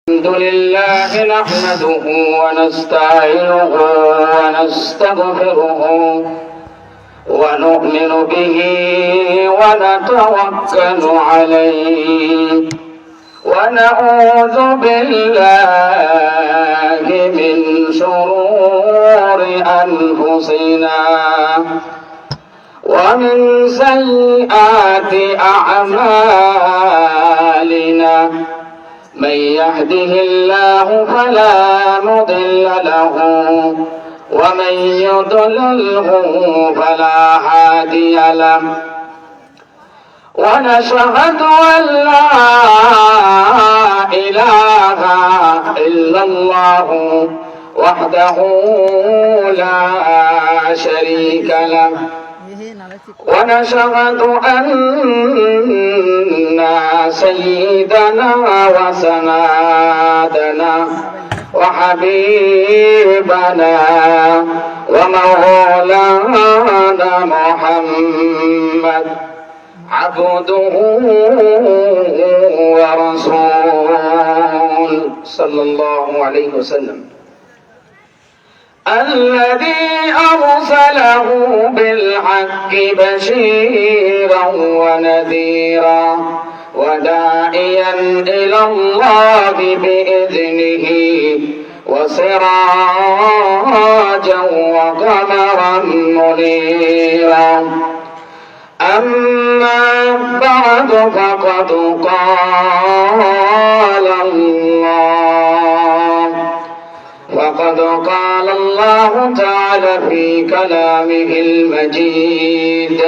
الحمد لله نحمده ونستعينه ونستغفره ونؤمن به ونتوكل عليه ونعوذ بالله من شرور أنفسنا ومن سيئات أعمالنا من يهده الله فلا مضل له ومن يضلله فلا هادي له ونشهد أن لا إله إلا الله وحده لا شريك له ونشهد أن سيدنا وسندنا وحبيبنا ومولانا محمد عبده ورسوله صلى الله عليه وسلم الذي أرسله بالحق بشيرا ونذيرا وداعيا إلى الله بإذنه وسراجا وقمرا منيرا أما بعد فقد قال الله تعالى في كلامه المجيد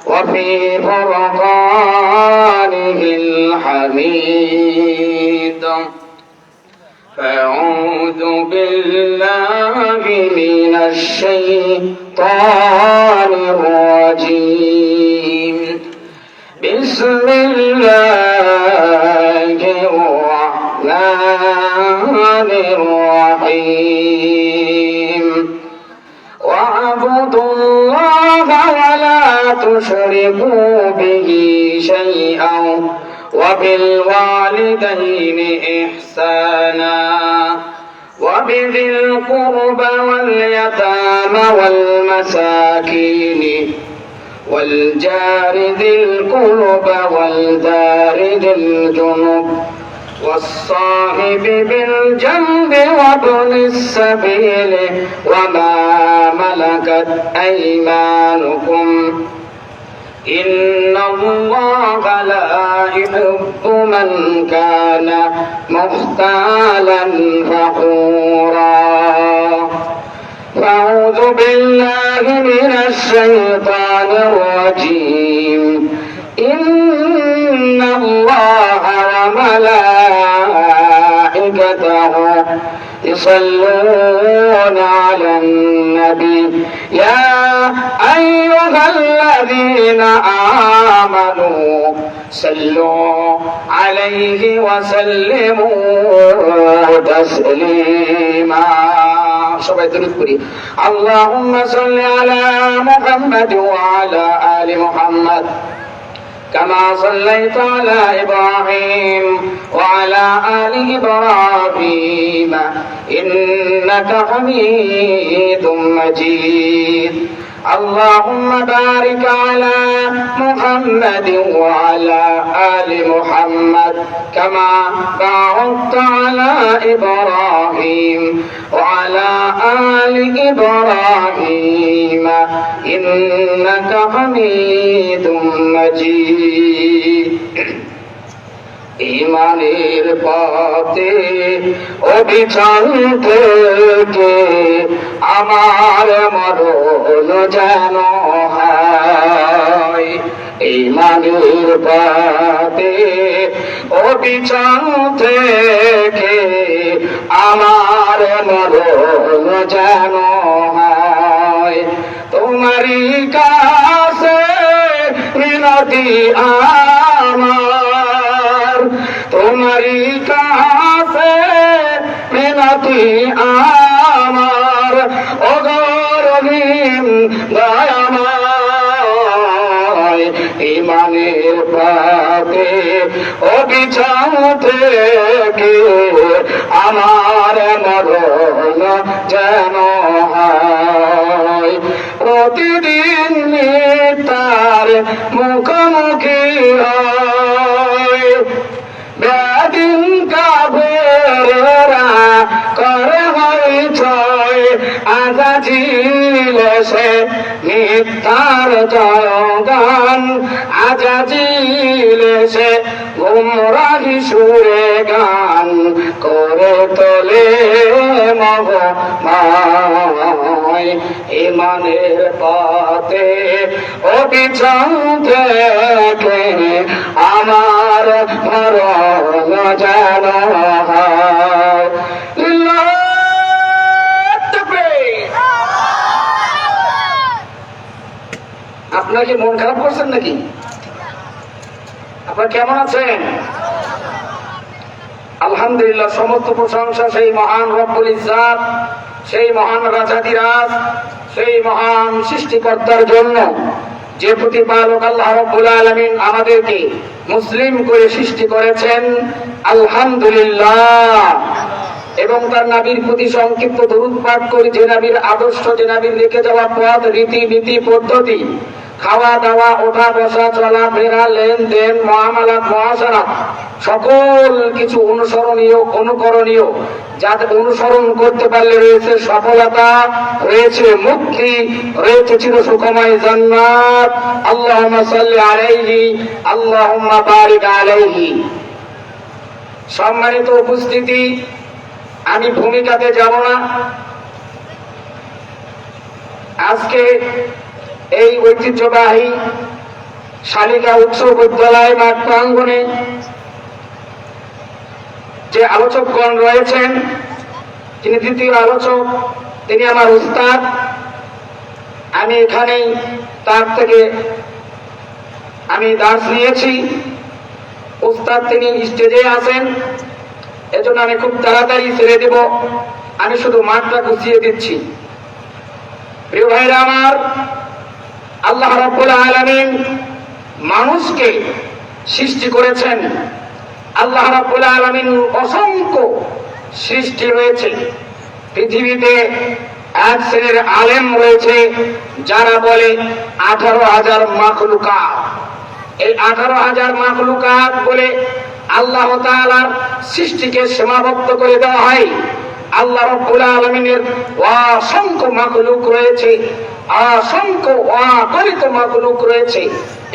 وفي فرقانه الحميد فأعوذ بالله من الشيطان الرجيم بسم الله الرحمن الرحيم واعبدوا الله ولا تشركوا به شيئا وبالوالدين إحسانا وبذي القربى واليتامى والمساكين والجار ذي القربى والدار ذي الجنب والصاحب بالجنب وابن السبيل وما ملكت أيمانكم إن الله لا يحب من كان مختالا فخورا فأعوذ بالله من الشيطان الرجيم إن الله وملائكته يصلون على النبي يا أيها الذين آمنوا صلوا عليه وسلموا تسليما اللهم صل على محمد وعلى آل محمد كما صليت على إبراهيم وعلى آل إبراهيم إنك حميد مجيد اللهم بارك على محمد وعلى آل محمد كما باركت على إبراهيم وعلى آل إبراهيم إنك حميد مجيد ইমানের পথে অবিচল থেকে আমার মরণ যেন হয় ইমানের পথে অবিচল থেকে আমার মরণ যেন হয় তোমারই কাছে মিনতি আমার তোমারই কাছে মিনতি আমার অগরহিম দয়াময় ইমানের পথে অবিচল থেকে আমার মরণ যেন হয়। প্রতিদিন তার মুখোমুখি হয়, বেদিন কাফেররা করে হইচই, আজাজিল সে মিথ্যার জয়গান, আজাজিল সে গুমরাহি সুরে গান করে তোলে মগমায়। ইমানের পথে অবিচল থেকে আমার মরণ যেন হয়। আপনারা কি মন খারাপ করছেন নাকি? আপনারা কেমন আছেন? আলহামদুলিল্লাহ, সমস্ত প্রশংসা সেই মহান রব্বুল ইজ্জাত, সেই মহান রাজাধিরাজ, সেই মহান সৃষ্টিকর্তার জন্য, যে প্রতিপালক আল্লাহ রব্বুল আলামিন আমাদেরকে মুসলিম করে সৃষ্টি করেছেন। আলহামদুলিল্লাহ। এবং তার নবীর প্রতি সংক্ষিপ্ত দরুদ পাঠ করি, যে নবীর আদর্শ, যে নবীর রেখে যাওয়া পথ, রীতিনীতি, পদ্ধতি, খাওয়া দাওয়া, ওঠা বসা, চলা ফেরা, লেনদেন, মুআমালাত, মুআশারাত, সকল কিছু অনুসরণীয়, অনুকরণীয়, যাতে অনুসরণ করতে পারলে রয়েছে সফলতা, রয়েছে মুক্তি, রয়েছে চিরসুখময় জান্নাত। আল্লাহুম্মা সাল্লি আলাইহি, আল্লাহুম্মা বারিক আলাইহি। সম্মানিত উপস্থিতি, আমি ভূমিকাতে যাব না। আজকে এই ঐতিহ্যবাহী শালিকা উচ্চ বিদ্যালয় মাঠ প্রাঙ্গণে যে আলোচকগণ রয়েছেন, তিনি দ্বিতীয় আলোচক, তিনি আমার উস্তাদ। আমি এখানেই তার থেকে আমি দার্স নিয়েছি। উস্তাদ তিনি স্টেজে আছেন, এজন্য আমি খুব তাড়াতাড়ি ছেড়ে দেব। আমি শুধু মাঠটা গুছিয়ে দিচ্ছি। প্রিয় ভাইরা আমার, আল্লাহ রাব্বুল আলামিন মানুষকে সৃষ্টি করেছেন। আল্লাহ রাব্বুল আলামিন অসংখ্য সৃষ্টি রয়েছে। পৃথিবীতে এক শ্রেণীর আলেম রয়েছে যারা বলে 18,000 মাখলুকাত। এই 18,000 মাখলুকাত বলে আল্লাহ তাআলার সৃষ্টিকে সীমাবদ্ধ করে দেওয়া হয়। আল্লাহ রাব্বুল আলামিনের অসংখ্য মাখলুক রয়েছে, অসংখ্য অগণিত মাখলুক রয়েছে।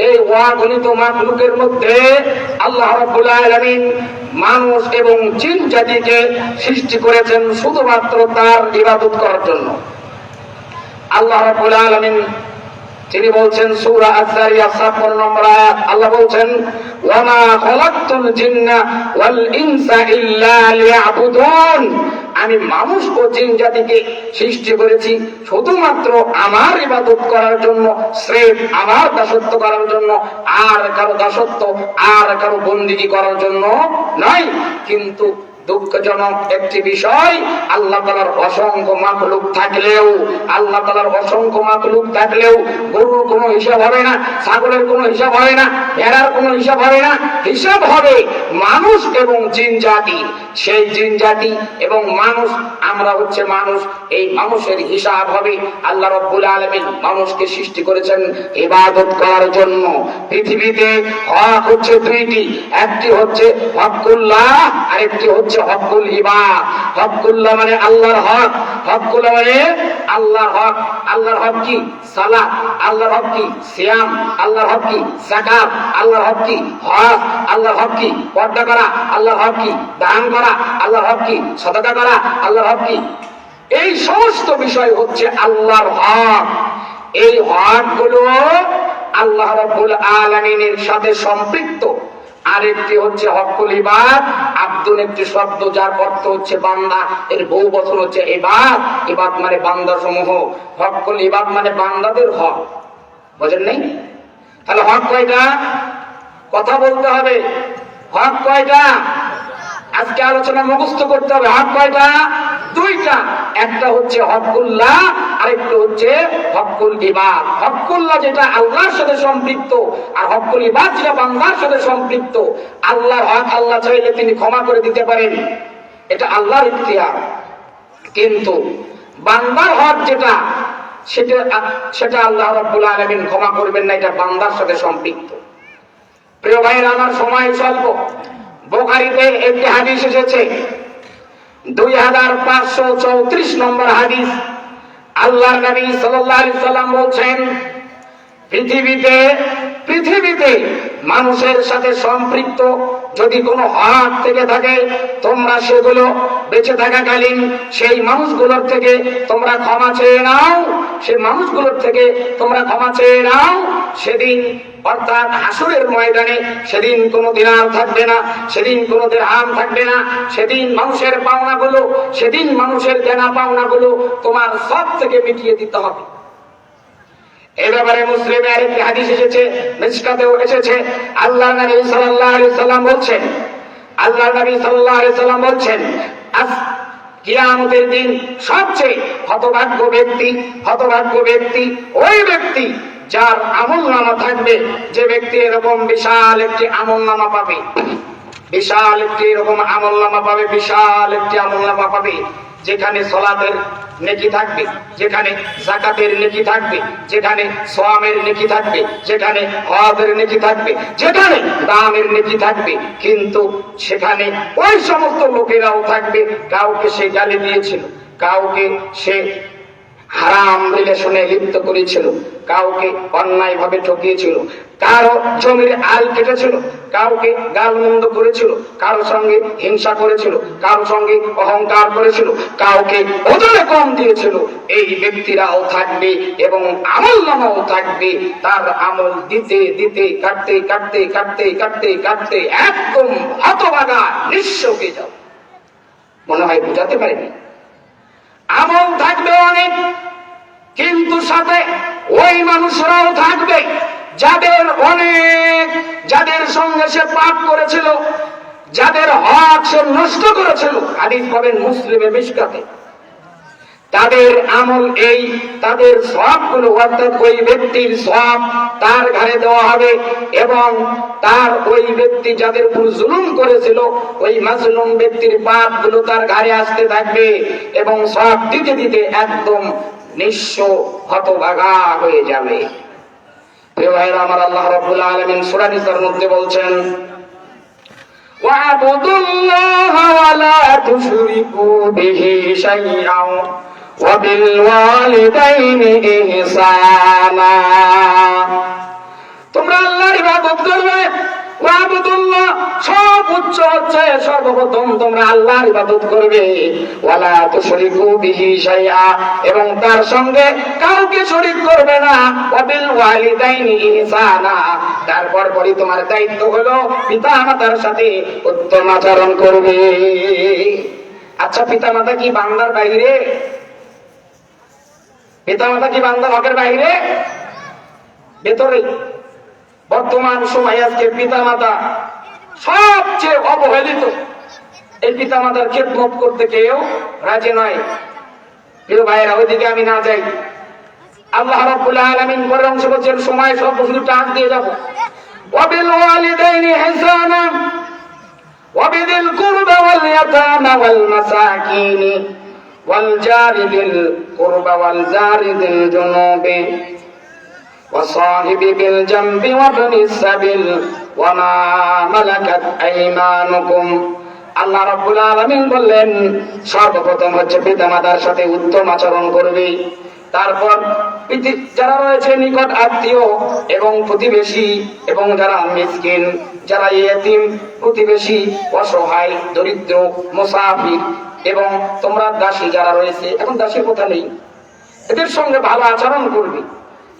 এই অগণিত মাখলুকের মধ্যে আল্লাহ রাব্বুল আলামিন মানুষ এবং জিন জাতিকে সৃষ্টি করেছেন শুধুমাত্র তার ইবাদত করার জন্য। আল্লাহ রাব্বুল আলামিন তিনি বলছেন সূরা আয-যারিয়াত 56 নম্বর আয়াত, আল্লাহ বলছেন ওয়া মা খালাকতুল জিন্না ওয়াল ইনসা ইল্লা লিয়াবুদুন। আমি মানুষ ও জিন জাতিকে সৃষ্টি করেছি শুধুমাত্র আমার ইবাদত করার জন্য, স্রেফ আমার দাসত্ব করার জন্য, আর কারো দাসত্ব, আর কারো বন্দিগি করার জন্য নয়। কিন্তু দুঃখজনক একটি বিষয়, আল্লাহ তাআলার অসংখ্য মাখলুক থাকলেও, আল্লাহ তাআলার অসংখ্য মাখলুক থাকলেও গরুর কোনো হিসাব হবে না, ছাগলের কোনো হিসাব হবে না, ভেড়ার কোনো হিসাব হবে না। হিসাব হবে মানুষ এবং জিন জাতি। সেই জিন জাতি এবং মানুষ, আমরা হচ্ছে মানুষ, এই মানুষের হিসাব হবে। আল্লাহ রাব্বুল আলামিন মানুষকে সৃষ্টি করেছেন ইবাদত করার জন্য। পৃথিবীতে হক হচ্ছে দুইটি, একটি হচ্ছে হকুল্লাহ, আরেকটি হচ্ছে হকুল ইবাদ। হকুল্লাহ মানে আল্লাহর হক, হকুল্লাহ মানে আল্লাহর হক। আল্লাহর হক কি? সালাত। আল্লাহর হক কি? সিয়াম। আল্লাহর হক কি? যাকাত। আল্লাহর হক কি? হজ। আল্লাহর হক কি? পর্দা করা। আল্লাহর হক কি? দান করা। আল্লাহর হক কি? সাদাকা করা। আল্লাহর হক কি? এই সমস্ত বিষয় হচ্ছে আল্লাহর হক। এই হকগুলো আল্লাহ রাব্বুল আলামিনের সাথে সম্পৃক্ত। আরেকটি হচ্ছে হকুল ইবাদ। আব্দুল একটি শব্দ যার অর্থ হচ্ছে বান্দা, এর বহু বচন হচ্ছে ইবাদ। ইবাদ মানে বান্দা সমূহ, হকুল ইবাদ মানে বান্দাদের হক। বুঝেন নাই? তাহলে হক কয়টা? কথা বলতে হবে। হক কয়টা? আজকে আলোচনা মুখস্থ করতে হবে। হক কয়টা? দুইটা। একটা হচ্ছে হকুল্লাহ, আরেকটা হচ্ছে হকুল ইবাদ। হকুল্লাহ যেটা আল্লাহর সাথে সম্পৃক্ত, আর হকুল ইবাদ যেটা বান্দার সাথে সম্পৃক্ত। আল্লাহর হক আল্লাহ চাইলে তিনি ক্ষমা করে দিতে পারেন, এটা আল্লাহর ইখতিয়ার। কিন্তু বান্দার হক যেটা, সেটা আল্লাহ রাব্বুল আলামিন ক্ষমা করবেন না, এটা বান্দার সাথে সম্পৃক্ত। প্রিয় ভাইরা আমার, সময় স্বল্প। বুখারীতে একটি হাদিস এসেছে, 2534 নম্বর হাদিস। আল্লাহর নবী সাল্লাল্লাহু আলাইহি সাল্লাম বলছেন, পৃথিবীতে মানুষের সাথে সম্পৃক্ত যদি কোনো হক থেকে থাকে, তোমরা সেগুলো বেঁচে থাকাকালীন সেই মানুষগুলোর থেকে তোমরা ক্ষমা চেয়ে নাও, সেই মানুষগুলোর থেকে তোমরা ক্ষমা চেয়ে নাও। সেদিন অর্থাৎ হাসরের ময়দানে সেদিন কোনো দিনার থাকবে না, সেদিন কোনো দিরহাম থাকবে না। সেদিন মানুষের পাওনাগুলো, সেদিন মানুষের দেনা পাওনাগুলো তোমার সব থেকে মিটিয়ে দিতে হবে। এই ব্যাপারে মুসলিমে আরেকটি হাদিস এসেছে, মিশকাতেও এসেছে। আল্লাহ নবী সাল্লাল্লাহু আলাইহি সাল্লাম বলছেন, কিয়ামতের দিন সবচেয়ে হতভাগ্য ব্যক্তি ওই ব্যক্তি যার আমলনামা থাকবে, যে ব্যক্তি এরকম বিশাল একটি আমলনামা পাবে, বিশাল একটি আমলনামা পাবে, যেখানে সালাতের নেকি থাকবে, যেখানে যাকাতের নেকি থাকবে, যেখানে সোয়ামের নেকি থাকবে, যেখানে হজের নেকি থাকবে, যেখানে দানের নেকি থাকবে। কিন্তু সেখানে ওই সমস্ত লোকেরাও থাকবে, কাউকে সে গালি দিয়েছিল, কাউকে সে হারাম রিলেশনে লিপ্ত করেছিল, কাউকে অন্যায় ভাবে ঠকিয়েছিল, কারো জমির আল কেটেছিল, কাউকে গালমন্দ করেছিল, কারো সঙ্গে হিংসা করেছিল, কারো সঙ্গে অহংকার করেছিল, কাউকে ওজনে কম দিয়েছিল। এই ব্যক্তিরাও থাকবে এবং আমলনামাও থাকবে। তার আমল দিতে দিতে কাটতে একদম হতভাগা নিঃস্ব হয়ে যাও। মনে হয় বুঝাতে পারিনি। আমল থাকবে অনেক, কিন্তু সাথে ওই মানুষরাও থাকবে যাদের সঙ্গে সে পাপ করেছিল, যাদের হক সে নষ্ট করেছিল। হাদিস পাবেন মুসলিমে মিশকাতে। তাদের আমল তাদের সওয়াবগুলো, অর্থাৎ ওই ব্যক্তির সওয়াব তার ঘাড়ে দেওয়া হবে, এবং তার ওই ব্যক্তি যাদের উপর জুলুম করেছিল, ওই মাজলুম ব্যক্তির পাপগুলো তার ঘাড়ে আসতে থাকবে, এবং সওয়াব দিতে দিতে একদম নিঃস্ব হতভাগা হয়ে যাবে। প্রিয় ভাইরা আমার, আল্লাহ রাব্বুল আলামিন সূরা নিসার মধ্যে বলছেন, ওয়া'বুদুল্লাহা ওয়া লা তুশরিকু বিহি শাইআন ওয়া বিল ওয়ালিদাইনি ইহসানা। তোমরা আল্লাহর ইবাদত করবে। ওয়া'বুদুল্লাহ সব উচ্চ হচ্ছে, সর্বপ্রথম তোমরা আল্লাহর ইবাদত করবে। ওয়া লা তুশরিকু বিহি শাইআ, এবং তার সঙ্গে কাউকে শরীক করবে না। ওয়া বিল ওয়ালিদাইনি ইহসানা, তারপর তোমার দায়িত্ব হলো পিতামাতার সাথে উত্তম আচরণ করবে। আচ্ছা, পিতামাতা কি বান্দার বাইরে? পিতামাতা কি বান্দার হকের বাইরে? ভেতরে। বর্তমান সময়ে আজকে পিতামাতা সবচেয়ে অবহেলিত। এই পিতামাতার খেদমত করতে কেউ রাজি নয়। প্রিয় ভাইয়েরা, ওইদিকে আমি না যাই। আল্লাহ রাব্বুল আলামিন পরের অংশ বলছেন, সময় সব শুধু টাক দিয়ে যাবো। ওয়াবিল ওয়ালিদাইনি ইহসানা ওয়াবিদিল কুরবা ওয়াল ইয়াতামা ওয়াল মাসাকিন ওয়াল জারি বিল কুরবা ওয়াল জারি বিল জুনুবি ওয়াসাহিবি বিল জামবি ওয়াবনিস সাবিল ওয়া মা মালাকাত আইমানুকুম। আল্লাহ রাব্বুল আলামিন বললেন, সর্বপ্রথম হচ্ছে পিতামাতার সাথে উত্তম আচরণ করবে। তারপর যারা রয়েছে নিকট আত্মীয় এবং প্রতিবেশী, এবং যারা মিসকিন, যারা ইয়েতিম, প্রতিবেশী, অসহায়, দরিদ্র, মুসাফির, এবং তোমরা দাসী যারা রয়েছে, এখন দাসীর কথা নেই, এদের সঙ্গে ভালো আচরণ করবে।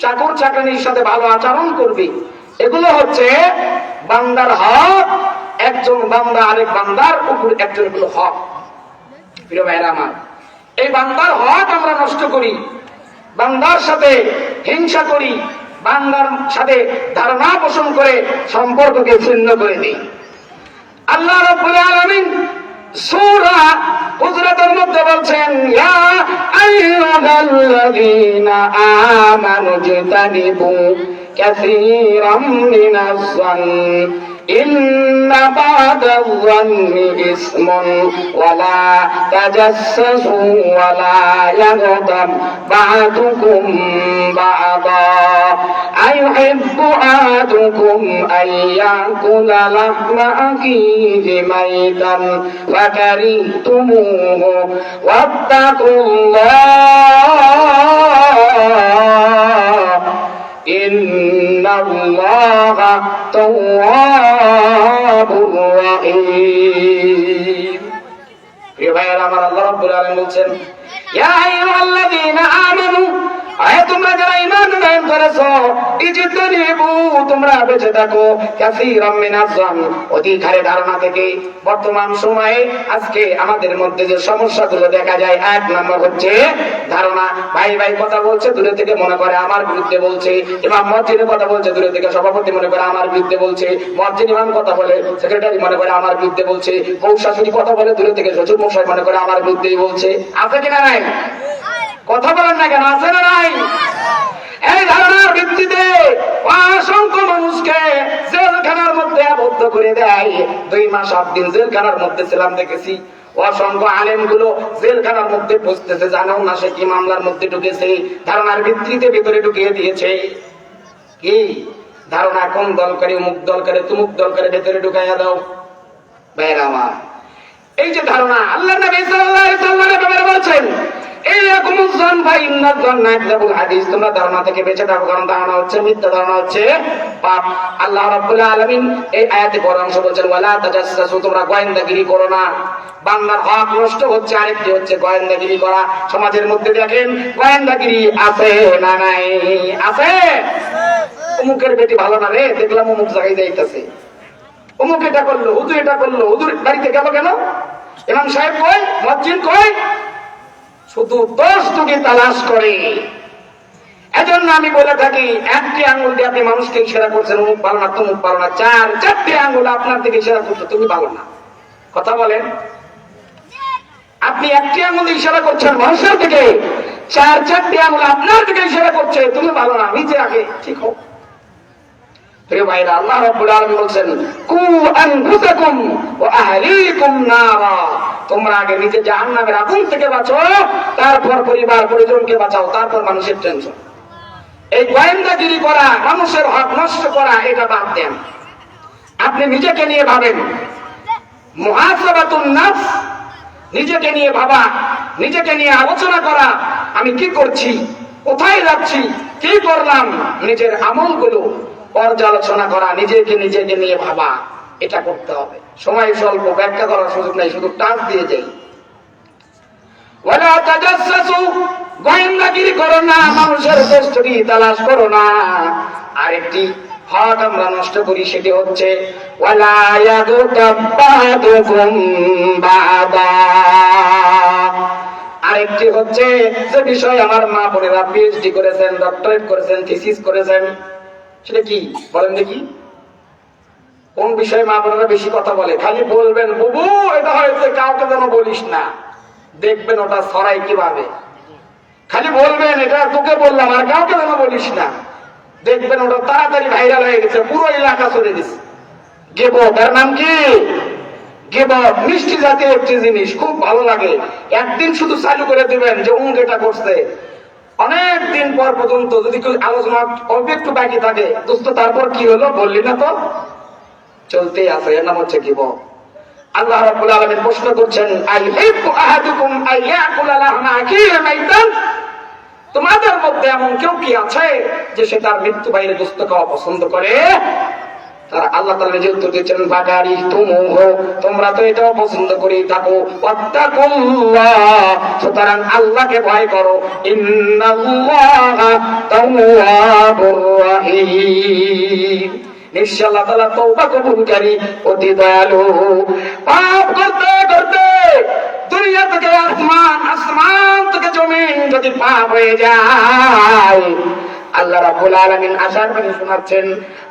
চাকর চাকরানির সাথে ভালো আচরণ করবে। এগুলো হচ্ছে বান্দার হক। একজন বান্দা আরেক বান্দার উপর একজন, এগুলো হক। প্রিয় ভাইরা আমার, এই বান্দার হক আমরা নষ্ট করি, বান্দার সাথে হিংসা করি, বান্দার সাথে ধারণা পোষণ করে সম্পর্ককে ছিন্ন করে দিই। আল্লাহ রাব্বুল আলামিন সূরা হুজরাতের মধ্যে বলছেন, ইয়া আইয়ুহাল্লাযীনা আমানু ইজতানিবু কাসীরাম মিনাজ-যন্ন ইন্না বা'দা যান্নি ইসমুন ওয়ালা তাজাসসু ওয়ালা ইয়াগতাব বা'দুকুম বা'দা আইয়ুহিব্বু আহাদুকুম আইয়াকুলা লাহমা আখিহি মাইতান ফাকারিহতুমুহু ওয়াত্তাকুল্লাহ ইন্নাল্লাহা তাওয়াবুর রহিম। প্রিয় ভাইয়েরা আমার, আল্লাহ রাব্বুল আলামিন বলছেন, ইয়া আইয়ুহাল্লাযীনা আমানু, আয় তোমরা যারা ঈমান আনয়ন করেছো, ইজতানিবু, তোমরা বেঁচে থাকো, কাসীরাম মিনাজ জান, অধিক হারে ধারণা থেকে। বর্তমান সময়ে আজকে আমাদের মধ্যে যে সমস্যাগুলো দেখা যায়, এক নম্বর হচ্ছে ধারণা। ভাই ভাই কথা বলছে, দূরে থেকে মনে করে আমার বিরুদ্ধে বলছে। ইমাম মসজিদে কথা বলছে, দূরে থেকে সভাপতি মনে করে আমার বিরুদ্ধে বলছে। মসজিদ ইমাম কথা বলে, সেক্রেটারি মনে করে আমার বিরুদ্ধে বলছে। বউ শাশুড়ি কথা বলে, দূরে থেকে শ্বশুর মশাই মনে করে আমার বিরুদ্ধেই বলছে। আছে কিনা নাই? কথা বলেন না কেন? আছে না নাই? এই ধারণার ভিত্তিতে অসংখ্য মানুষকে জেলখানার মধ্যে আবদ্ধ করে দেয়। 2 মাস 8 দিন জেলখানার মধ্যে ছিলাম, দেখেছি। অসংখ্য আলেম গুলো জেলখানার মধ্যে বসতেছে, জানো না সে কি মামলার মধ্যে ঢুকেছে। ধারণার ভিত্তিতে ভিতরে ঢুকিয়ে দিয়েছে। কি ধারণা? কোন দল করে, অমুক দল করে, তুমুক দল করে, ভেতরে ঢুকাইয়া দাও। ভাইরা আমার, এই যে ধারণা, আল্লাহ নবী সাল্লাল্লাহু আলাইহি ওয়াসাল্লাম বলেছেন, তোমরা ধারণা থেকে বেঁচে থাকো, কারণ ধারণা হচ্ছে মিথ্যা, ধারণা হচ্ছে পাপ। আল্লাহ রাব্বুল আলামিন এই আয়াতে বড় অংশ বলছেন, ওয়ালা তাজাসসু, তোমরা গোয়েন্দাগিরি করো না। বান্দার হক নষ্ট হচ্ছে। আরেকটি হচ্ছে গোয়েন্দাগিরি করা। সমাজের মধ্যে দেখেন গোয়েন্দাগিরি আছে না নাই? আছে। অমুকের বেটি ভালো না রে, দেখলাম অমুক জায়গায় যাইতেছে, অমুক এটা করলো, হুজুর এটা করলো, হুজুর বাড়িতে গেল কেন, ইমাম সাহেব কই, মসজিদ কই, শুধু দোষ টুকি তালাশ করে। এজন্য আমি বলে থাকি, একটি আঙ্গুল দিয়ে আপনি মানুষকে ইশারা করছেন, অমুক ভালো না, তমুক ভালো না। 4-4টি আঙ্গুল আপনার দিকে ইশারা করছে, তুমি ভালো না। কথা বলেন। আপনি একটি আঙ্গুল ইশারা করছেন মানুষের দিকে, 4-4টি আঙ্গুল আপনার দিকে ইশারা করছে, তুমি ভালো না, নিচে আগে ঠিক হোক। প্রিয় ভাইরা, আল্লাহ রাব্বুল আলামিন বলেন, কু আনফুসাকুম ওয়া আহলিকুম নারা, তোমরা আগে নিজে জাহান্নামের আগুন থেকে বাঁচো, তারপর পরিবার পরিজনকে বাঁচাও, তারপর মানুষের টেনশন। এই গোয়েন্দাগিরি করা, মানুষের হক নষ্ট করা, এটা বাদ দেন। আপনি নিজেকে নিয়ে ভাবেন। মুহাসাবাতুন নাফস, নিজেকে নিয়ে ভাবা, নিজেকে নিয়ে আলোচনা করা, আমি কি করছি, কোথায় যাচ্ছি, কি করলাম, নিজের আমলগুলো পর্যালোচনা করা, নিজেকে নিয়ে ভাবা, এটা করতে হবে। সময় স্বল্প, ব্যাখ্যা করার সুযোগ নাই, শুধু টাচ দিয়ে যাই। ওয়ালা তাজাসসু, গোয়েন্দাগিরি করো না, মানুষের দোষটি তালাশ করো না। আরেকটি হক আমরা নষ্ট করি, সেটি হচ্ছে ওয়ালা ইয়াগতাব বা'দুকুম বা'দা। আরেকটি হচ্ছে যে বিষয় আমার মা বোনেরা পিএইচডি করেছেন, ডক্টরেট করেছেন, থিসিস করেছেন, সেটা কি বলেন দেখি? কোন বিষয়ে মা বোনেরা বেশি কথা বলে? খালি বলবেন, বুবু এটা হয়েছে, কাউকে যেন বলিস না। দেখবেন ওটা ছড়াই কিভাবে। খালি বলবেন, এটা তোকে বললাম, আর কাউকে যেন বলিস না। দেখবেন ওটা তাড়াতাড়ি ভাইরাল হয়ে গেছে, পুরো এলাকা চলে গেছে। গিবত, তার নাম কি? গিবত। মিষ্টি জাতীয় একটি জিনিস, খুব ভালো লাগে। একদিন শুধু চালু করে দিবেন যে অমুক এটা করছে, অনেক দিন পর পর্যন্ত যদি কেউ আলোচনা অল্প একটু বাকি থাকে, দোস্ত তারপর কি হলো বললি না তো, চলতেই আছে। এর নাম হচ্ছে গিবত। আল্লাহ রাব্বুল আলামিন প্রশ্ন করছেন, আইহিব্বু আহাদুকুম আইয়াকুলা লাহমা আখিহি মাইতান, তোমাদের মধ্যে এমন কেউ কি আছে যে সে তার মৃত্যু বাইরে গোশত খাওয়া পছন্দ করে? তারা আল্লাহ তাআলা যে উত্তর দিচ্ছেন, ফাকারিহতুমুহু, তোমরা তো এটাও পছন্দ করেই থাকো। ওয়াত্তাকুল্লাহ, সুতরাং আল্লাহকে ভয় করো। ইন্নাল্লাহা তাওয়াবুর রহিম, নিশ্চয় আল্লাহ তাআলা তওবা কবুলকারী, অতি দয়ালু। পাপ করতে করতে দুনিয়া থেকে আসমান, আসমান থেকে জমিন যদি পাপ হয়ে যায়, আল্লাহ রাব্বুল আলামিন আশার বাণী শোনাচ্ছেন,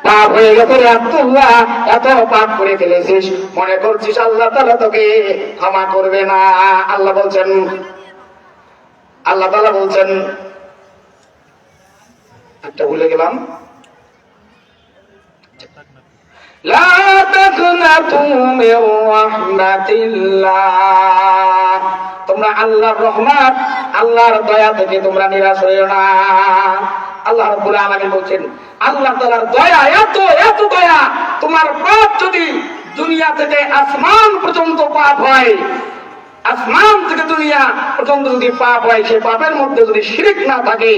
পাপ হয়ে গেছে রে আব্দুল্লাহ, এত পাপ করে ফেলেছিস, মনে করছিস আল্লাহ তাআলা তোকে ক্ষমা করবে না। আল্লাহ তাআলা বলছেন, একটা ভুলে গেলাম, লা তাকনাতু মির রাহমাতিল্লাহ, তোমরা আল্লাহর রহমত, আল্লাহর দয়া থেকে তোমরা নিরাশ হইও না। আল্লাহ রাব্বুল আলামিন বলছেন, আল্লাহ তাআলার দয়া এত এত দয়া, তোমার পাপ যদি দুনিয়া থেকে আসমান পর্যন্ত পাপ হয়, আসমান থেকে দুনিয়া পর্যন্ত যদি পাপ হয়, সেই পাপের মধ্যে যদি শিরক না থাকে,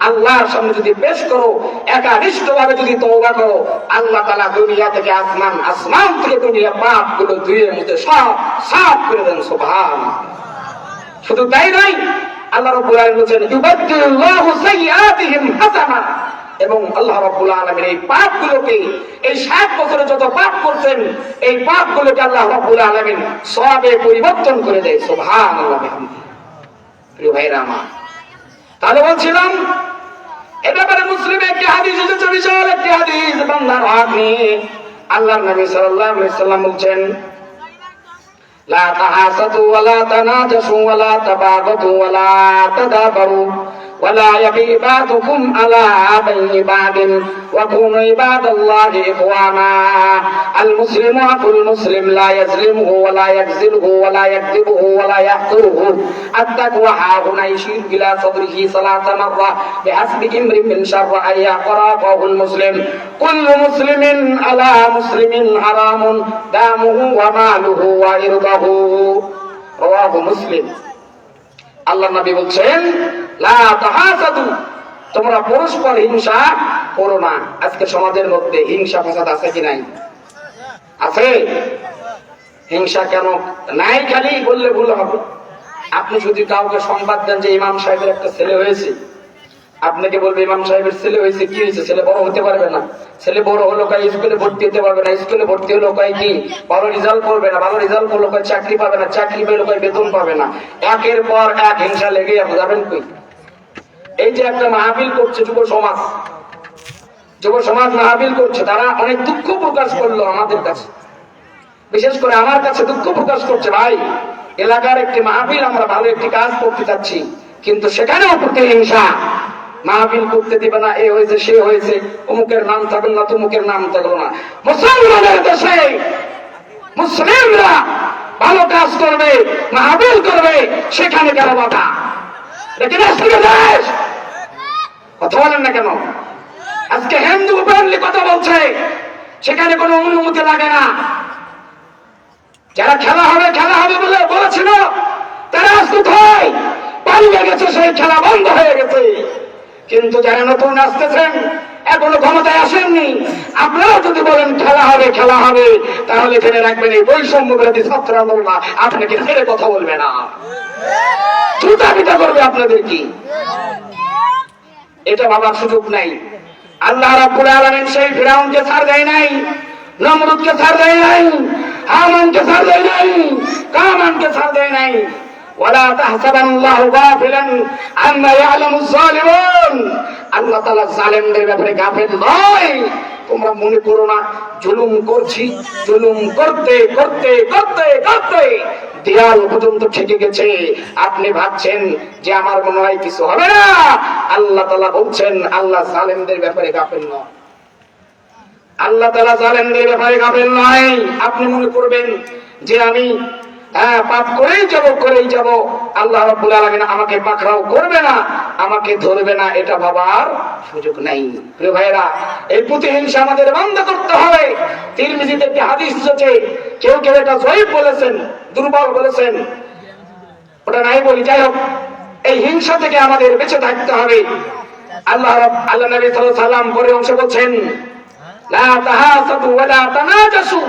আল্লাহর সামনে যদি পেশ করো, একানিষ্ঠভাবে যদি তওবা করো, আল্লাহ তাআলা দুনিয়া থেকে আসমান, আসমান থেকে দুনিয়া পাপ গুলো ধুয়ে মুছে সব সাফ করে দেন। সুবহানাল্লাহ। শুধু তাই নয়, আল্লাহ রাব্বুল আলামিন বলেন ইউবাদদিলুল্লাহু সাইয়্যাতিহিম হাসানাত, এবং আল্লাহ রাব্বুল আলামিন এই পাপগুলোকে, এই 60 বছরে যত পাপ করছেন, এই পাপগুলোকে আল্লাহ রাব্বুল আলামিন সওয়াবে পরিবর্তন করে দেয়। সুবহানাল্লাহ। প্রিয় ভাইরা আমার, তাহলে বলছিলাম এ ব্যাপারে মুসলিমে একটি হাদিস এসেছে, বিশাল একটি হাদিস বান্দার হক নিয়ে। আল্লাহর নবী সাল্লাল্লাহু আলাইহি ওয়াসাল্লাম বলছেন, লা তাহাসাদু ওয়া লা তানাজাসু ওয়া লা তাবাগাদু ওয়া লা তাদাবারু ولا يبي بعضكم على بيع بعض وكونوا عباد الله إخوانا المسلم أخو المسلم لا يظلمه ولا يخذله ولا يكذبه ولا يحقره التقوى هاهنا يشير إلى صدره 3 مرات بحسب امرئ من شر أن يقرأ أخاه المسلم كل مسلم على مسلم حرام دمه وماله وعرضه رواه مسلم। আল্লাহ নবী বলছেন, লা তাহাসাদু, তোমরা পরস্পর হিংসা করো না। আজকে সমাজের মধ্যে হিংসা ফাসাদ আছে কি নাই? আছে। হিংসা কেন নাই খালি বললে ভুল হবে। আপনি যদি কাউকে সংবাদ দেন যে ইমাম সাহেবের একটা ছেলে হয়েছে, আপনাকে বলবে ইমাম সাহেবের ছেলে হয়েছে, কি হয়েছে? ছেলে বড় হতে পারবে না। ছেলে বড় হলো কয় স্কুলে ভর্তি হতে পারবে না, স্কুলে ভর্তি হলো কয় কি ভালো রেজাল্ট করবে না, ভালো রেজাল্ট করলো কয় চাকরি পাবে না, চাকরি পেলো কয় বেতন পাবে না। একের পর এক হিংসা লেগে যাবেন কই? এই যে একটা মাহফিল করছে যুব সমাজ, যুব সমাজ মাহফিল করছে, তারা অনেক দুঃখ প্রকাশ করলো আমাদের কাছে, বিশেষ করে আমার কাছে দুঃখ প্রকাশ করছে, ভাই এলাকার একটি মাহফিল, আমরা ভালো একটি কাজ করতে চাচ্ছি, কিন্তু সেখানেও প্রতিহিংসা। মাহফিল করতে দিবে না, এ হয়েছে সে হয়েছে, অমুকের নাম থাকলো না, তমুকের নাম থাকলো না। মুসলমানের দেশে মুসলিমরা ভালো কাজ করবে, মাহফিল করবে, সেখানে কেন বাধা? দেশ কথা বলেন না কেন? আজকে হিন্দু ওপেনলি কথা বলছে, সেখানে কোনো অনুমতি লাগে না। যারা খেলা হবে বলে বলেছিল, তারা আজ কোথায় পালিয়ে গেছে, সেই খেলা বন্ধ হয়ে গেছে। কিন্তু যারা নতুন আসতেছেন, এখনো ক্ষমতায় আসেননি, আপনারা যদি বলেন খেলা হবে, তাহলে জেনে রাখবেন এই বৈষম্য বিরোধী ছাত্র আন্দোলন আপনাকে ছেড়ে কথা বলবে না, জুতা পিটা করবে আপনাদের। কি এটা ভাবার সুযোগ নাই। আল্লাহ রাব্বুল আলামিন সেই ফিরাউনকে ছাড় দেয় নাই, নমরুদকে ছাড় দেয় নাই, হামানকে ছাড় দেয় নাই, কামানকে ছাড় দেয় নাই। ওয়ালা তাহসাবানাল্লাহু গাফিলান আম্মা ইয়ালামুজ জালিমুন, আল্লাহ তাআলা জালেমদের ব্যাপারে গাফিল নয়। তোমরা মনে করো না জুলুম করছি, জুলুম করতে করতে করতে করতে দেয়াল পর্যন্ত ঠেকে গেছে, আপনি ভাবছেন যে আমার মনে হয় কিছু হবে না। আল্লাহ তাআলা বলছেন, আল্লাহ জালেমদের ব্যাপারে গাফিল নয়, আল্লাহ তাআলা জালেমদের ব্যাপারে গাফিল নয়। আপনি মনে করবেন যে আমি পাপ করেই যাব, আল্লাহ রাব্বুল আলামিন আমাকে পাকড়াও করবে না, আমাকে ধরবে না, এটা ভাবার সুযোগ নাই। প্রিয় ভাইরা, এই প্রতিহিংসা আমাদের বন্ধ করতে হবে। তিরমিজিতে একটি হাদিস আছে, কেউ এটা জয়ীফ বলেছেন, দুর্বল বলেছেন, ওটা নাই বলি, যাই হোক, এই হিংসা থেকে আমাদের বেঁচে থাকতে হবে। আল্লাহ নবী সাল্লাল্লাহু আলাইহি ওয়াসাল্লাম পরে অংশ বলছেন, লা তাহাসাদু ওয়া লা তানাজাসু,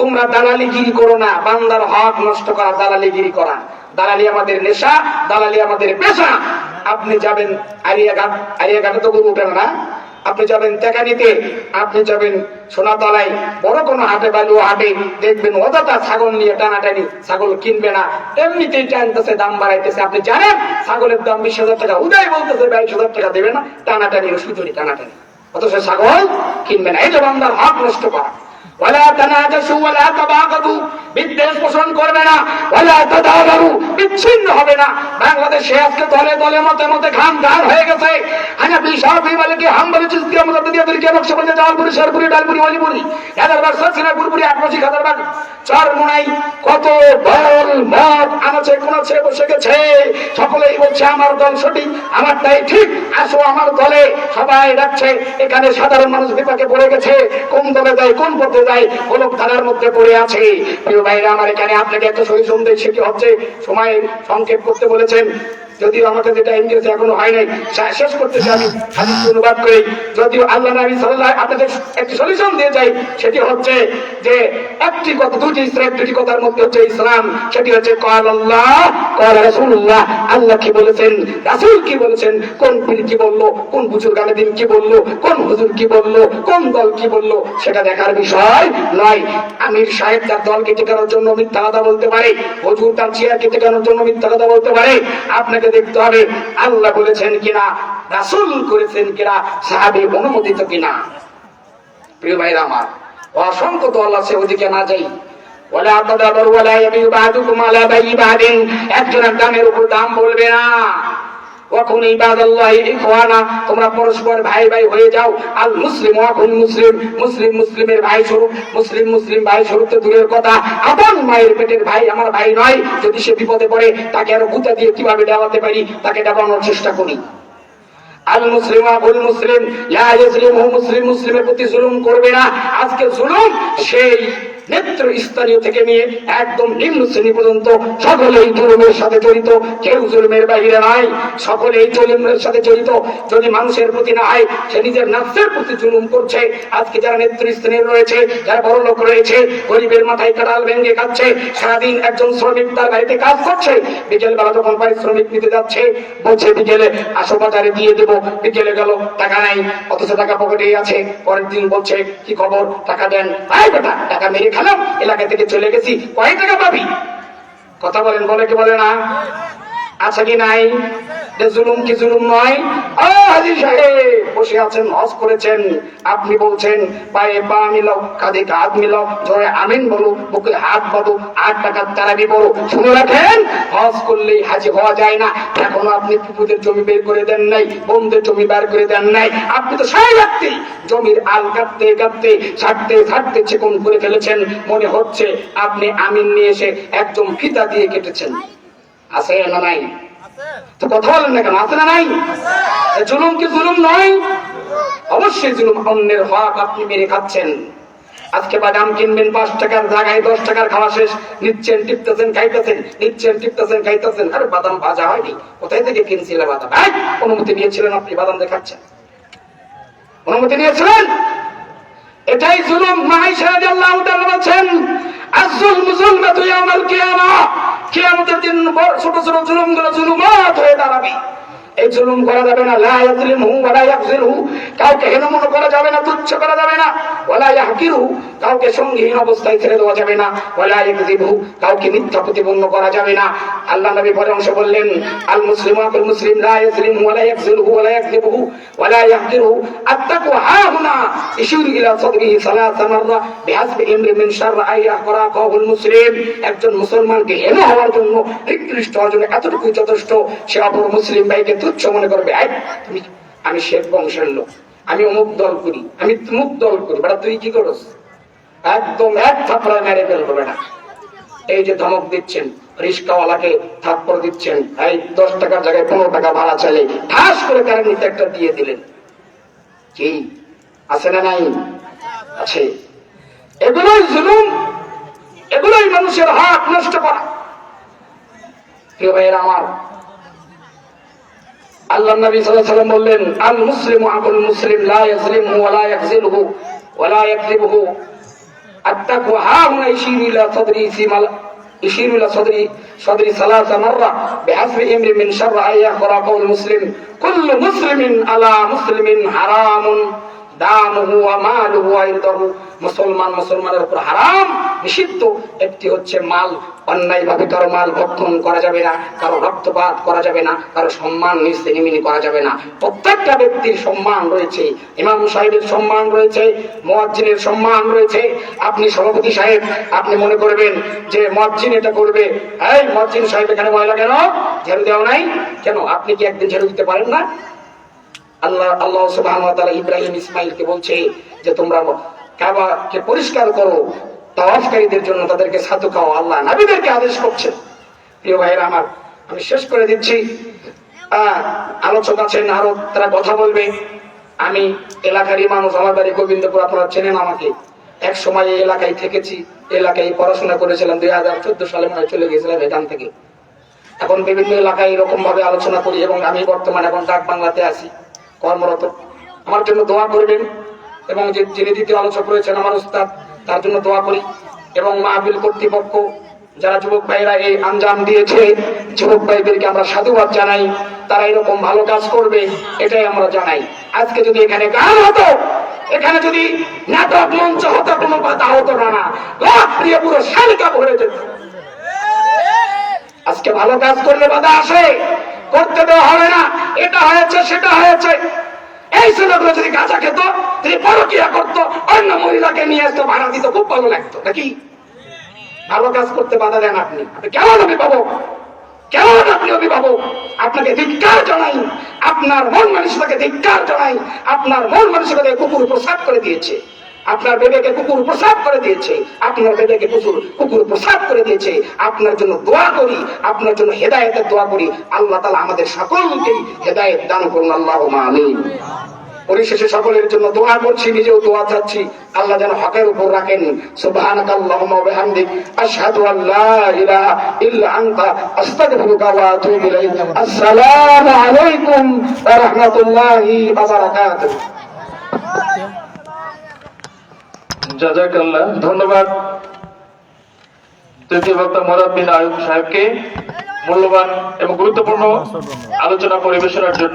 তোমরা দালালিগিরি করো না। বান্দার হক নষ্ট করা দালালিগিরি করা, দালালি আমাদের নেশা, দালালি আমাদের পেশা। আপনি যাবেন আরিয়াঘাটে তো গরু উঠেন না, আপনি যাবেন তেকানিতে, আপনি যাবেন সোনাতলায়, বড় কোনো হাটে বালুয়া হাটে, দেখবেন অযথা ছাগল নিয়ে টানাটানি, ছাগল কিনবে না, এমনিতেই টানতেছে, দাম বাড়াইতেছে। আপনি জানেন ছাগলের দাম 20,000 টাকা, উদয় বলতেছে 22,000 টাকা দেবে না, টানাটানি সুতরি টানাটানি, অথচ ছাগল কিনবে না। এই যে বান্দার হক নষ্ট করা। ওয়ালা তানাজাসু ওয়ালা তাবাগাদু, বিদ্বেষ পোষণ করবে না। ওয়ালা তাদাবারু, বিচ্ছিন্ন হবে না। বাংলাদেশে আজকে দলে দলে মতে মতে খান গান হয়ে গেছে। হানাফি শাফি মালিকি হাম্বলি চিশতিয়া মুতাদ্দিদি তরিকা নকশবন্দি জালালপুরি শেরপুরি ডালপুরি ওয়ালিপুরি হাজারবার সাসিনা গুরপুরি আটমাসি হাজারবার চরমোনাই কত দল মত আনাচে কোনাচে বসে গেছে। সকলেই বলছে আমার দল সঠিক, আমারটাই ঠিক, আসো আমার দলে। সবাই ডাকছে। এখানে সাধারণ মানুষ বিপাকে পড়ে গেছে, কোন দলে যায় কোন পথে যায় গোলক ধারার মধ্যে পড়ে আছে। প্রিয় ভাইরা আমার, এখানে আপনাকে একটা সলিউশন দেয়, সেটি হচ্ছে সময় সংক্ষেপ করতে বলেছেন, যদিও আমাকে যেটা ইংরেজি এখনো হয় নাই, শেষ করতেছি আমি হাদিস অনুবাদ করে। যদিও আল্লাহ নবী সাল্লাল্লাহু আলাইহি আপনাদের একটি সলিউশন দিয়ে যাই, সেটি হচ্ছে যে একটি কথা, দুটি কথার মধ্যে হচ্ছে ইসলাম। সেটি হচ্ছে ক্বাল আল্লাহ ক্বাল রাসূলুল্লাহ। আল্লাহ কি বলেছেন, রাসূল কি বলেছেন, কোন পীর কি বললো, কোন বুজুর্গ আলেম কি বললো, কোন হুজুর কি বললো, কোন দল কি বললো, সেটা দেখার বিষয় নয়। আমির সাহেব তার দলকে টেকানোর জন্য মিথ্যা কথা বলতে পারে, হুজুর তার চেয়ারকে টেকানোর জন্য মিথ্যা কথা বলতে পারে। আপনাকে দেখতে হবে আল্লাহ বলেছেন কিনা, রাসূল করেছেন কিনা, সাহাবী অনুমোদিত কিনা। প্রিয় ভাইরা আমার, অসংখ্য দল আছে, ওদিকে না যাই। ওয়ালা তাদাবারু ওয়ালা ইয়াবিউ বা'দুকুম আলা বাইই বা'দিন, একজনের দামের উপর দাম বলবে না। ওয়াকুনু ইবাদাল্লাহি ইখওয়ানা, তোমরা পরস্পর ভাই ভাই হয়ে যাও। আল মুসলিমু আখুল মুসলিম, মুসলিম মুসলিমের ভাই স্বরূপ, মুসলিম মুসলিম ভাই স্বরূপ তো দূরের কথা, আপন মায়ের পেটের ভাই আমার ভাই নয়। যদি সে বিপদে পড়ে তাকে আরো গুতা দিয়ে কিভাবে দেওয়াতে পারি তাকে দেওয়ানোর চেষ্টা করি। আল মুসলিম আখুল মুসলিম লা ইয়াজলিমু, মুসলিম মুসলিমের প্রতি জুলুম করবে না। আজকে জুলুম সেই নেতৃস্থানীয় থেকে নিয়ে একদম নিম্ন শ্রেণী পর্যন্ত সকলেই জুলুমের সাথে জড়িত, কেউ জুলুমের বাইরে নাই, সকলেই জুলুমের সাথে জড়িত। যদি মানুষের প্রতি না হয়, সে নিজের নফসের প্রতি জুলুম করছে। আজকে যারা নেতৃস্থানীয় রয়েছে, যারা বড় লোক রয়েছে, গরিবের মাথায় কাঁঠাল ভেঙে খাচ্ছে। সারাদিন একজন শ্রমিক তার বাড়িতে কাজ করছে, বিকেল বেলা যখন পারিশ্রমিক নিতে যাচ্ছে বলছে বিকেলে আসো বাজারে দিয়ে দেবো। বিকেলে গেল, টাকা নাই, অথচ টাকা পকেটেই আছে। পরের দিন বলছে কি খবর, টাকা দেন। আয় বেটা, টাকা মেরে খেলাম, এলাকা থেকে চলে গেছি, কয় টাকা পাবি? কথা বলেন, বলে কি বলে না? আছে কি নাই? জুলুম কি জুলুম নয়? ও হাজী সাহেব বসে আছেন, হজ করেছেন, আপনি বলছেন পায়ে পা মিলাও, কাঁধে কাঁধ মিলাও, জোরে আমিন বলো, বুকে হাত বাঁধো, 8 টাকার তারাবি বলো। শুনে রাখেন, হজ করলেই হাজী হওয়া যায় না। এখনো আপনি পুকুরের জমি বের করে দেন নাই, বন্ধের জমি বের করে দেন নাই। আপনি তো সারা রাত্রি জমির আল কাটতে কাটতে ছাড়তে ছাড়তে চিকন করে ফেলেছেন। মনে হচ্ছে আপনি আমিন নিয়ে এসে একদম ফিতা দিয়ে কেটেছেন। আছে না নাই? তো কথা বলেন না কেন? আছে না নাই? জুলুম কি জুলুম নয়? অবশ্যই জুলুম। অন্যের হক আপনি মেরে খাচ্ছেন। আজকে বাদাম কিনবেন 5 টাকার জায়গায় 10 টাকার, খাওয়া শেষ, নিচ্ছেন টিপতেছেন খাইতেছেন, নিচ্ছেন টিপতেছেন খাইতেছেন। আরে বাদাম ভাজা হয়নি, কোথায় থেকে কিনছিলেন বাদাম? অনুমতি নিয়েছিলেন আপনি বাদাম দেখাচ্ছেন? অনুমতি নিয়েছিলেন? এটাই জুলুম। আয়েশা রাদিয়াল্লাহু তাআলা বলেন, আয-যুলমু যুলমাতু ইয়াওমাল কিয়ামাহ, কিয়ামতের দিন ছোট ছোট জুলুমগুলো জুলুমাত হয়ে দাঁড়াবে। এই জুলুম করা যাবে না। লা ইয়াজলিমু ওয়া লা ইয়াখযিরহু, কাউকে হেনমনে করা যাবে না, তুচ্ছ করা যাবে না। ওয়া লা ইয়াহকিরহু, কাউকে সঙ্গীহীন অবস্থায় ছেড়ে দেওয়া যাবে না। ওয়া লা ইয়াকযিবহু, কাউকে মিথ্যা প্রতিপন্ন করা যাবে না। আল্লাহ নবী পরে অংশ বললেন, আল মুসলিমু আকুল মুসলিম লা ইয়াজলিমু ওয়া লা ইয়াকযিরহু ওয়া লা ইয়াকযিবহু ওয়া লা ইয়াহকিরহু। আত্তাকওয়া হাহুনা ইশিরু ইলা সাদরিহি সালাসা মাররা বিহাসবি ইমরি মিন শাররি আন ইয়াকরা কাহুল মুসলিম। একজন মুসলমানকে হেন হওয়ার জন্য, নিকৃষ্ট হওয়ার জন্য এতটুকুই যথেষ্ট। সে অপর মুসলিম ভাইকে তুচ্ছ মনে করবে। আমি শেখ বংশের লোক, আমি অমুক দল করি, আমি তুমুক দল করি, বেটা তুই কি করস? একদম এক থাপড়ায় মেরে ফেলবো বেটা। এই যে ধমক দিচ্ছেন, রিস্কাওয়ালাকে থাপ্পড় দিচ্ছেন, এই 10 টাকার জায়গায় 15 টাকা ভাড়া চাইলে ঠাস করে কারেন্ট একটা দিয়ে দিলেন। কি আছে না নাই? আছে। এগুলোই জুলুম, এগুলোই মানুষের হক নষ্ট করা। প্রিয় ভাইয়েরা আমার, আল্লাহ নবী সাল্লাল্লাহু আলাইহি ওয়াসাল্লাম বললেন, আল মুসলিমু আকুল মুসলিম লা ইয়াজলিমু ওয়া লা ইয়াখযিলহু ওয়া লা ইয়াকযিবহু। আত্তাকওয়া হাহুনা ইশিরু ইলা সাদরি সিমাল ইশিরু ইলা সাদরি সালাসা মাররা বিহাসবি ইমরি মিন শাররি আন ইয়াকরা কাউল মুসলিম কুল্লু মুসলিমিন আলা মুসলিমিন হারামুন দামুহু ওয়া মালুহু ওয়া ইরদুহু মুসলমানের উপর হারাম নিষিদ্ধ। একটি হচ্ছে মাল অন্যায়ভাবে কারো মাল ভক্ষণ করা যাবে না, কারো রক্তপাত করা যাবে না, কারো সম্মান নিশ্চিনি করা যাবে না। প্রত্যেকটা ব্যক্তির সম্মান রয়েছে, ইমাম সাহেবের সম্মান রয়েছে, মুয়াজ্জিনের সম্মান রয়েছে। আপনি সভাপতি সাহেব, আপনি মনে করবেন যে মুয়াজ্জিন এটা করবে, এই মুয়াজ্জিন সাহেব এখানে ময়লা কেন, ঝাড়ু দেওয়া নাই কেন? আপনি কি একদিন ঝাড়ু দিতে পারেন না? আল্লাহ সুবহানাহু ওয়া তাআলা ইব্রাহিম ইসমাইলকে বলছে যে তোমরা কাবাকে পরিষ্কার করো, তাওয়াফকারীদের জন্য তাদেরকে ছাতু খাও। আল্লাহ নবীদেরকে আদেশ করছেন। প্রিয় ভাইরা আমার, আমি শেষ করে দিচ্ছি। আলোচক আছেন আরো, তারা কথা বলবে। আমি এলাকারই মানুষ, আমার বাড়ি গোবিন্দপুর, আপনারা চেনেন আমাকে। এক সময় এই এলাকায় থেকেছি, এলাকায় পড়াশোনা করেছিলাম। 2014 সালে মনে চলে গেছিলাম এখান থেকে। এখন বিভিন্ন এলাকায় এরকম ভাবে আলোচনা করি এবং আমি বর্তমানে এখন ডাক বাংলাতে আছি কর্মরত। আমার জন্য দোয়া করবেন এবং যিনি দ্বিতীয় আলোচক রয়েছেন আমার উস্তাদ, তার জন্য দোয়া করি। এবং মাহফিল কর্তৃপক্ষ যারা যুবক ভাইরা এই আঞ্জাম দিয়েছে, যুবক ভাইদেরকে আমরা সাধুবাদ জানাই। তারা এরকম ভালো কাজ করবে এটাই আমরা জানাই। আজকে যদি এখানে গান হতো, এখানে যদি নাটক মঞ্চ হতো, কোনো কথা হতো না, প্রিয় পুরো শালিকা ভরে যেত। আজকে ভালো কাজ করলে বাধা আসে, করতে দেওয়া হবে না। এটা হয়েছে সেটা হয়েছে। এই ছেলেগুলো যদি গাঁজা খেত, যদি পরকিয়া করতো, অন্য মহিলাকে নিয়ে আসতো, ভাড়া দিত, খুব ভালো লাগতো নাকি? ভালো কাজ করতে বাধা দেন আপনি। আপনি কেমন অভিভাবক, কেমন আপনি অভিভাবক? আপনাকে ধিক্কার জানাই, আপনার মন মানসিকতাকে ধিক্কার জানাই। আপনার মন মানসিকতাকে কুকুর প্রসাদ করে দিয়েছে, আপনার বেবেকে কুকুর প্রসাদ করে দিয়েছে, আপনার বেবেকে কুকুর প্রসাদ করে দিয়েছে। আপনার জন্য দোয়া করি, আপনার জন্য হেদায়েতের দোয়া করি। আল্লাহ তাআলা আমাদের সকলকে হেদায়েত দান করুন, আল্লাহুম্মা আমিন। পরিশেষে সকলের জন্য দোয়া করছি, নিজেও দোয়া চাচ্ছি, আল্লাহ যেন হকের উপর রাখেন। সুবহানাকাল্লাহুম্মা ওয়া বিহামদিক, আশহাদু আল লা ইলাহা ইল্লা আনতা, আস্তাগফিরুকা ওয়া আতুবু ইলাইক। আসসালামু আলাইকুম ওয়া রাহমাতুল্লাহি ওয়া বারাকাতুহু। জাযাকাল্লাহ, ধন্যবাদ তৃতীয় বক্তা মুরাদ বিন আয়ুব সাহেবকে মূল্যবান এবং গুরুত্বপূর্ণ আলোচনা পরিবেশনার জন্য।